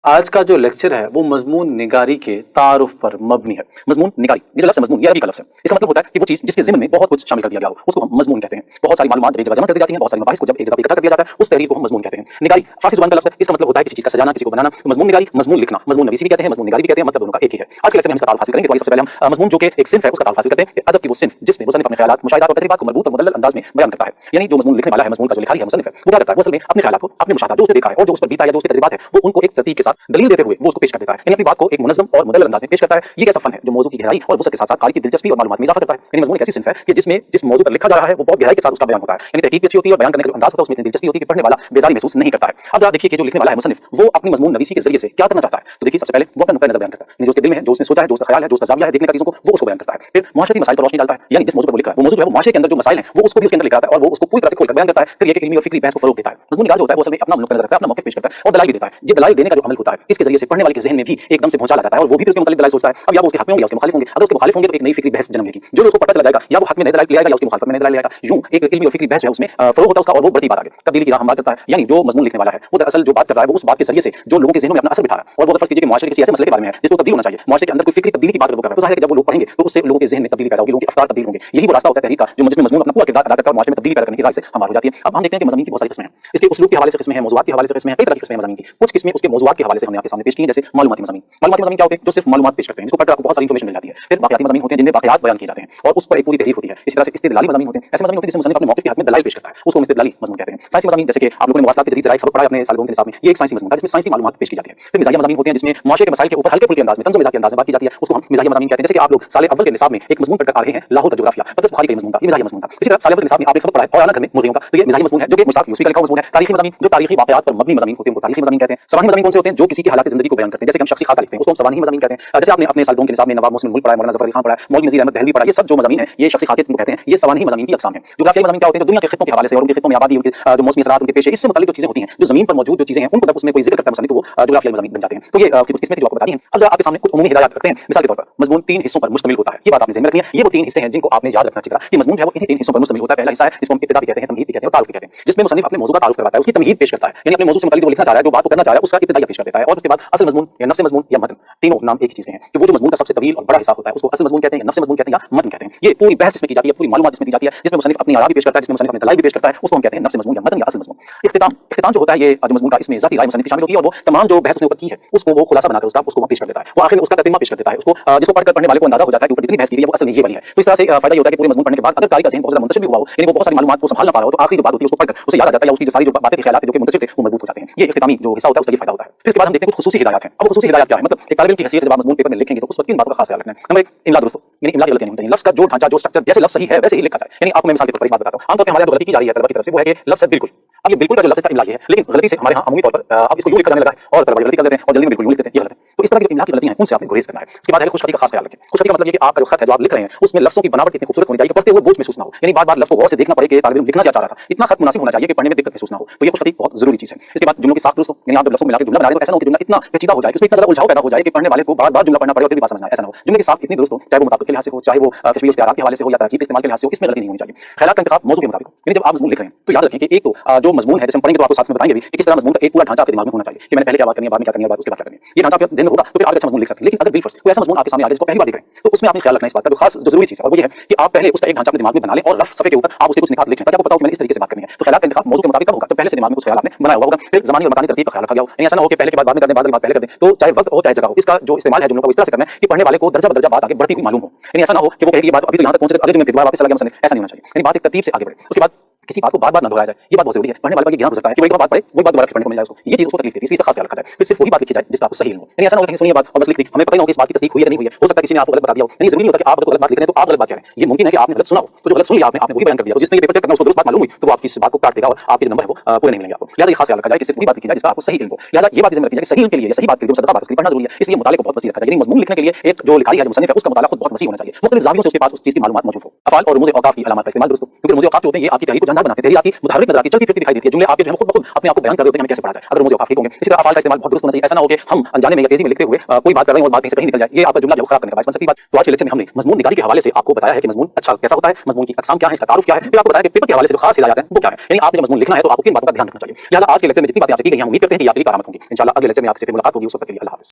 आज का जो लेक्चर है वो मजमून निगारी के तारुफ पर मबनी है। मजमून निगारी, ये जो लफ्ज़ है मजमून, ये अरबी का लफ्ज़ है। इसका मतलब होता है कि वो चीज जिसके ज़िम्न में बहुत कुछ शामिल कर दिया गया हो उसको हम मजमून कहते हैं। बहुत सारी मालूमात जब एक जगह जमा कर दी जाती हैं, बहुत सारी मबाहिस को जब एक जगह पे इकट्ठा कर दिया जाता है, उस तहरीर को हम मजमून कहते हैं। निगारी फारसी जुबान का लफ्ज़ है, इसका मतलब होता है किसी चीज का सजाना, किसी को बनाना। तो मजमून निगारी, मजमून लिखना, मजमून नवीसी भी कहते हैं, मजमून निगारी भी कहते हैं, मतलब दोनों का एक ही है। आज के लेक्चर में हम इसका तारुफ हासिल करेंगे। तो सबसे पहले हम मजमून जो कि एक सिन्फ है उसका तारुफ हासिल करते हैं। अदब की वो सिन्फ जिसमें मुसन्निफ अपने ख्यालात, मुशाहिदात और तजरीबात को मरबूत और मुदल्लल अंदाज में बयान करता है। यानी जो मजमून लिखने वाला है, मजमून का जो लिखारी है, मुसन्निफ है, वो क्या करता है? वो असल में अपने ख्यालात को, अपने मुशाहिदात जो उसने देखा है और जो उस पर बीता है, जो उसके तजरीबात है, वो उनको एक तरतीब के साथ दलील देते हुए वो उसको पेश कर देता है। यानी अपनी बात को एक मुनज़्ज़म और मुदल्लल अंदाज में पेश करता है। ये कैसा फन है जो मौजू की गहराई और वसअत के साथ-साथ कारी की दिलचस्पी और मालूमात में इजाफा करता है। यानी मजमून एक ऐसी सिन्फ है कि जिसमें जिस मौजू पर लिखा जा रहा है वो बहुत गहराई के साथ उसका बयान होता है। यानी तहकीक भी अच्छी होती है और बयान करने का जो अंदाज होता है उसमें इतनी दिलचस्पी होती है कि पढ़ने वाला बेजारी महसूस नहीं करता है। अब जरा देखिए कि जो लिखने वाला है मुसन्निफ, वो अपनी मजमून नवीसी के जरिए से क्या करना चाहता है। तो देखिए सबसे पहले वो अपना नुक्ता नज़र बयान करता है, यानी जो उसके दिल में है, जो उसने सोचा है, जो उसका ख्याल है, जो उसका ज़ाविया है देखने का चीज़ों को, वो उसको बयान करता है। फिर मुआशरती मसाइल पर रोशनी डालता है, यानी जिस मौजू पर वो लिख रहा है वो मौजू जो है वो मुआशरे के अंदर जो मसाइल हैं वो उसको भी उसके अंदर लेकर आता है और वो उसको पूरी तरह से खोलकर बयान करता है। फिर ये कि इल्मी और फिक्री बहस को फरोग देता है। मजमून निगार जो होता है वो असल में अपना नुक्ता नज़र रखता है, अपना मौक़िफ़ पेश करता है और दलाइल भी देता है। ये दलाइल देने का जो अमल होता है इसके जरिए से पढ़ने वाले के ज़हन में भी एकदम से भूचाल आ जाता है और वो भी उसके मुतालिक दलाइल सोचता है। अब या वो उसके हक़ में होंगे या उसके मुखालिफ होंगे। अगर उसके मुखालिफ होंगे तो एक नई फिक्री बहस जन्म लेगी, जो उसको पता चला जाएगा या वो हक़ में नए दलाइल ले आएगा या उसकी मुखालफत में नए दलाइल ले आएगा। यूं एक इल्मी और फिक्री बहस जो है उसमें फरोग होता है उसका और वो बढ़ती बात आगे तब्दीली की राह हमवार करता है। यानी जो मजमून लिखने वाला है वो दरअसल जो बात कर रहा है वो उस बात के जरिए से जो लोगों के ज़हनों में अपना असर बिठा रहा है। और वो अगर फर्ज़ कीजिए कि मुआशरे के किसी ऐसे मसले के बारे में है जिसको तब्दील होना चाहिए, मुआशरे के अंदर कोई फिक्री तब्दीली की बात वो कर रहा है, तो ज़ाहिर है कि जब वो लोग पढ़ेंगे तो उससे लोगों के ज़हन में तब्दीली पैदा होगी, लोगों के अफ़कार तब्दील होंगे। यही वो रास्ता होता है तहरीर का जो जिसमें मजमून अपना पूरा किरदार अदा करता है और मुआशरे में तब्दीली पैदा करने की राह से हमार हो जाती है। अब हम देखते हैं कि मज़ामीन की बहुत सारी किस्में हैं। इसके उसलूब के हवाले से किस्में हैं, मौज़ूआत के हवाले से किस्में हैं, कई तरह की किस्में हैं मज़ामीन की। कुछ किस्में उसके मौज़ूआत के हवाले से हमने आपके सामने पेश की हैं, जैसे मालूमाती मज़ामीन। मालूमाती मज़ामीन क्या होते हैं? जो सिर्फ मालूमात पेश करते हैं, जिसको पढ़कर आपको बहुत सारी इंफॉर्मेशन मिल जाती है। फिर वाक़याती मज़ामीन होते हैं जिनमें वाक़यात बयान किए जाते हैं और उस पर एक पूरी तहरीर होती है। इसी तरह से इस्तिदलाली मज़ामीन होते हैं, ऐसे मज़ामीन होते हैं जिसमें मुसन्निफ अपने मौक़िफ़ के हक़ में दलाइल पेश करता है, उसको हम इस्तिदलाली मज़मून कहते हैं। साइंसी मज़ामीन जैसे कि आप लोगों ने मवासलात के जदीद ज़राइअ सबक पढ़ा है अपने साल 2 के निसाब में, ये एक साइंसी मज़मून है जिसमें साइंसी मालूमात पेश की जाती है। फिर मिज़ाहिया मज़ामीन होते हैं जिसमें मुआशरे के मसाइल के ऊपर हल्के-फुल्के अंदाज़ में, तंज़ मिज़ाज के अंदाज़ में बात की जाती है, उसको हम मिज़ाहिया मज़ामीन कहते हैं। जैसे कि आप लोग साल अव्वल के निसाब में एक मज़मून पढ़कर आ रहे हैं लाहौर का जोग्राफिया, बदरस बुखारी का मज़मून था, ये मिज़ाहिया मज़मून था। इसी तरह साल अव्वल के निसाब में आप एक सबक पढ़ा है और आना घर में मुर्गियों का, तो ये मिज़ाहिया मज़मून है जो कि मुश्ताक यूसुफ़ी का लिखा हुआ मज़मून है। तारीख़ी मज़ामीन जो तारीख़ी वाक़यात पर मबनी मज़ामीन होते हैं उनको तारीख़ी मज़ामीन कहते हैं। सवाही मज़ामीन कौन से होते हैं? जो किसी की हालात ज़िंदगी को बयान करते हैं, जैसे कि हम शख़्सी ख़ाका लिखते हैं उसको हम सवाही मज़ामीन कहते हैं। जैसे आपने अपने साल 2 के निसाब में नवाब मोहसिन मुल्क पढ़ा है, मौलाना ज़फ़र अली ख़ान पढ़ा है, मौलवी नज़ीर अहमद दहलवी पढ़ा है, ये सब जो मज़ामीन हैं ये शख़्सी ख़ाके को कहते हैं। ये सवाही मज़ामीन की अक़साम हैं। जोग्राफियाई मज़ामीन क्या होते हैं? जो दुनिया के ख़ित्तों के हवाले से और उनके ख़ित्तों में आबादी, उनके जो मौसमी असरात, उनके पेशे, इससे मुताल्लिक़ जो चीज़ें होती हैं, जो ज़मीन पर मौजूद जो चीज़ें हैं उनको जब उसमें कोई ज़िक्र करता है मुसन्निफ़ तो वो जोग्राफियाई मज़ामीन बन जाते हैं। तो ये कुछ किस्में थी जो आपको बता दी हैं। अब जरा आपके सामने कुछ उमूमी हिदायत रखते हैं। मिसाल के तौर पर मज़मून 3 हिस्सों पर मुश्तमिल होता है, ये बात आपने ज़हन में रखनी है। ये वो 3 हिस्से हैं जिनको आपने याद रखना चाहिए कि मज़मून जो है वो इन्हीं 3 हिस्सों पर मुश्तमिल होता है। पहला हिस्सा है जिसको हम इब्तिदा भी कहते हैं, तमहीद भी कहते हैं और तारुफ़ भी कहते हैं, जिसमें मुसन्निफ़ अपने मौज़ू का तारुफ़ करवाता है, उसकी तमहीद पेश करता है, यानी अपने मौज़ू से मुताल्लिक़ जो वो लिखना चाह रहा है, जो बात वो करना चाह रहा है उसका इब्तिदाइया पेश कर देता है। और उसके बाद असल मज़मून या नफ़्स मज़मून या मतन, तीनों नाम एक ही चीज़ के हैं कि वो जो मज़मून का सबसे तवील और बड़ा हिस्सा होता है उसको असल मज़मून कहते हैं या नफ़्स मज़मून कहते हैं या मतन कहते हैं। ये पूरी बहस जिसमें की जाती है, पूरी मालूमात जिसमें दी जाती है, जिसमें मुसन्निफ़ अपनी आरा भी पेश करता है, जिसमें मुसन्निफ़ अपने दलाइल भी पेश करता है, उसको हम कहते हैं नफ़्स मज़मून या मतन या असल मज़मून। इख्तिताम जो होता है ये जो मज़मून का इसमें ज़ाती राय मुसन्निफ़ की शामिल होती है और वो तमाम जो बहस उसने ऊपर की है उसको वो खुलासा बनाकर उसको पेश कर देता है। वो आखिर में उसका ततीमा पेश कर देता है, उसको जिसको पढ़कर पढ़ने वाले को अंदाज़ा हो जाता है कि ऊपर जितनी बहस की गई है वो असल में ये वाली है। तो इस तरह से फ़ायदा ये होता है कि पूरे मज़मून पढ़ने के बाद अगर कारी का ज़हन बहुत ज़्यादा मुंतशिर भी हुआ हो, यानी वो बहुत सारी मालूमात को संभाल ना पा रहा हो, तो आखिरी जो बात होती है उसको पढ़कर उसे याद आ जाता है या उसकी जो सारी जो बातें थी, ख़यालात थे जो कि मुंतशिर थे वो मज़बूत हो जाते हैं। ये इख्तितामी जो हिस्सा होता है उसका ये फ़ायदा होता है। फिर इसके बाद हम देखते हैं कुछ ख़ुसूसी हिदायत हैं। अब वो ख़ुसूसी हिदायत क्या है? मतलब एक तालिब इल्म की हैसियत से जब आप मज़मून पेपर में लिखेंगे तो उस वक़्त किन बातों का ख़ास ख़याल रखना है। नंबर 1 इमला दुरुस्त हो, यानी इमला की गलतियाँ नहीं होनी चाहिए। लफ्ज़ का जो ढांचा, जो स्ट्रक्चर, जैसे लफ्ज़ सही है वैसे ही लिखा जाए। यानी आपको मैं मिसाल के तौर पर एक बात बताता हूँ। आम तौर पे हमारे यहाँ जो गलती की जा रही है तलबा की तरफ से वो है कि लफ्ज़ है बिल्कुल। अब ये बिल्कुल का जो लफ्ज़ है इमला ये है, लेकिन गलती से हमारे यहाँ अमूमी तौर पर अब इसको यूँ लिखा जाने लगा है और तलबा गलती कर देते हैं और जल्दी में बिल्कुल यूँ लिख देते हैं, ये गलत है। तो इस तरह की जो इमला की गलतियाँ हैं उनसे आपने गुरेज़ करना है। उसके बाद है खुशखती का ख़ास ख़याल रखें। खुशखती का मतलब ये कि आपका जो ख़त है जो आप लिख रहे हैं उसमें लफ्ज़ों की बनावट इतनी खूबसूरत होनी चाहिए कि पढ़ते हुए बोझ महसूस ना हो, यानी बार-बार लफ्ज़ को गौर से देखना पड़े कि तालिब इल्म लिखना क्या चाह रहा था। इतना ख़त मुनासिब होना चाहिए कि पढ़ने में दिक्कत महसूस ना हो, तो ये खुशखती बहुत ज़रूरी चीज़ है। इसके बाद जुमलों की साख़त दुरुस्त हो, यानी आप जब लफ्ज़ों को मिला के जुमला बना रहे हो तो ऐसा ना हो कि जुमला इतना पेचीदा हो जाए, उसमें इतना ज़्यादा उलझाव पैदा हो जाए कि पढ़ने वाले को बार-बार जुमला पढ़ना पड़े और फिर भी बात समझ ना आए, ऐसा ना हो। जुमले की साख़त इतनी दुरुस्त हो, चाहे वो मुताबिक़ के लिहाज़ से हो, चाहे वो तशबीह इस्तिआरात के हवाले से हो या तरकीब के इस्तेमाल के लिहाज़ से हो, इसमें गलती नहीं होनी चाहिए। ख़यालात का इंतख़ाब मौज़ू के मुताबिक़ हो, यानी जब आप मज़मून लिख रहे हैं तो याद रखें कि एक तो जो मज़मून है जैसे हम पढ़ेंगे तो आपको साथ में बताएंगे भी कि किस तरह मज़मून का एक पूरा ढांचा आपके दिमाग में होना चाहिए कि मैंने पहले क्या बात करनी है, बाद में क्या करनी है, बाद उसके बाद क्या करनी है। ये ढांचा आपके ज़हन में होगा तो फिर आप अच्छा मज़मून लिख सकते हैं। लेकिन अगर बिलफ़र्ज़ कोई ऐसा मज़मून आपके सामने आ जाए जिसको पहली बार लिख रहे हैं तो उसमें आपने ख़याल रखना है इस बात का जो ख़ास जो ज़रूरी चीज़ है और वो ये है कि आप पहले उसका एक ढांचा अपने दिमाग में बना लें और रफ़ सफ़े के ऊपर आप उसके कुछ निकात लिखें ताकि आपको पता हो कि मैंने इस तरीके से बात करनी है। तो ख़यालात का इंतख़ाब मौज़ू के मुताबिक़ कब होगा? तो पहले से दिमाग में कुछ ख़याल आपने बनाया हुआ होगा, फिर ज़मानी और मकानी तरतीब का ख़याल रखा गया हो, यानी ऐसा ना हो कि पहले के बाद बाद में कर दें, बाद के बाद पहले कर दें। तो चाहे वक़्त हो चाहे जगह हो, इसका जो इस्तेमाल है जुमलों का वो इस तरह से करना है कि पढ़ने वाले को दर्जा बदर्जा बात आगे बढ़ती हुई मालूम हो, यानी ऐसा ना हो कि वो कहे कि ये बात अभी तो यहाँ तक पहुँचे अगले जुमले में दोबारा वापस चला गया मुसन्निफ़, ऐसा नहीं होना चाहिए। यानी बात एक तरतीब से आगे बढ़े। उसके बाद किसी बात को बार-बार ना दोहराया जाए, ये बात बहुत ज़रूरी है। पढ़ने वाले पर ये गिना हो सकता है कि वो एक दफ़ा बात पढ़े, वही बात दोबारा फिर पढ़ने को मिल जाए उसको, ये चीज़ उसको तकलीफ देती है, इसका खास ख्याल रखा जाए। फिर सिर्फ वही बात लिखी जाए जिसका आपको सही इल्म हो, यानी ऐसा ना हो कि सुनिए बात और बस लिख दी, हमें पता ही ना हो कि इस बात की तस्दीक हुई है या नहीं हुई है, हो सकता है किसी ने आपको गलत बता दिया हो। यानी ज़रूरी नहीं होता कि आप अगर गलत बात लिख रहे हैं तो आप गलत बात कह रहे हैं, ये मुमकिन है कि आपने गलत सुना हो, तो जो गलत सुन लिया आपने वही बयान कर दिया, तो जिसने ये पेपर चेक करना उसको दुरुस्त बात मालूम हुई तो वो आपकी इस बात को काट देगा और आपके जो नंबर है वो पूरे नहीं मिलेंगे आपको। लिहाज़ा ये खास ख्याल रखा जाए कि सिर्फ वही बात लिखी जाए जिसका आपको सही इल्म हो। लिहाज़ा ये बात ज़हन में रखी जाए कि सही इल्म के लिए या सही बात के लिए सदका बात उसके लिए पढ़ना ज़रूरी है, इसलिए मुताले को बहुत वसी रखा जाए। यानी मज़मून लिखने के लिए एक जो लिखारी है, जो मुसन्निफ़ है, उसका मुताला खुद बहुत वसी होना चाहिए, मुख्तलिफ ज़ावियों से उसके पास उस चीज़ की मालूमात मौजूद हो। अफ़आल और रुमूज़ औक़ाफ़ की अलामत का इस्तेमाल दुरुस्त हो, क्योंकि रुमूज़ औक़ाफ़ जो होते हैं ये आपकी तहरीर को जहाँ मज़ेदार बनाते हैं, तहरीर आपकी मुतहर्रिक नजर आती है, चलती फिरती दिखाई देती है, जुमले आपके जो है खुद ब खुद अपने आप को बयान कर रहे होते हैं, हमें कैसे पढ़ा जाए अगर मुझे ठीक होंगे। इसी तरह अफ़आल का इस्तेमाल बहुत दुरुस्त होना चाहिए, ऐसा ना हो कि हम अनजाने में या तेजी में लिखते हुए कोई बात कर रहे हैं और बात कहीं से कहीं निकल जाए, ये आपका जुमला जो खराब करने का बायस बन सकती है बात। तो आज के लेक्चर में हमने मज़मून निगारी के हवाले से आपको बताया है कि मज़मून अच्छा कैसा होता है, मज़मून की अक़साम क्या है, इसका तारुफ क्या है, फिर आपको बताया कि पेपर के हवाले से जो खास हिदायत है वो क्या है, यानी आपने मज़मून लिखना है तो आपको किन बातों का ध्यान रखना चाहिए। लिहाजा आज के लेक्चर में जितनी बातें आपसे की गई हैं, उम्मीद करते हैं कि आपके लिए कारआमद होंगी। इंशाअल्लाह अगले लेक्चर में आपसे फिर मुलाकात होगी, उस वक्त के लिए अल्लाह हाफ़िज़।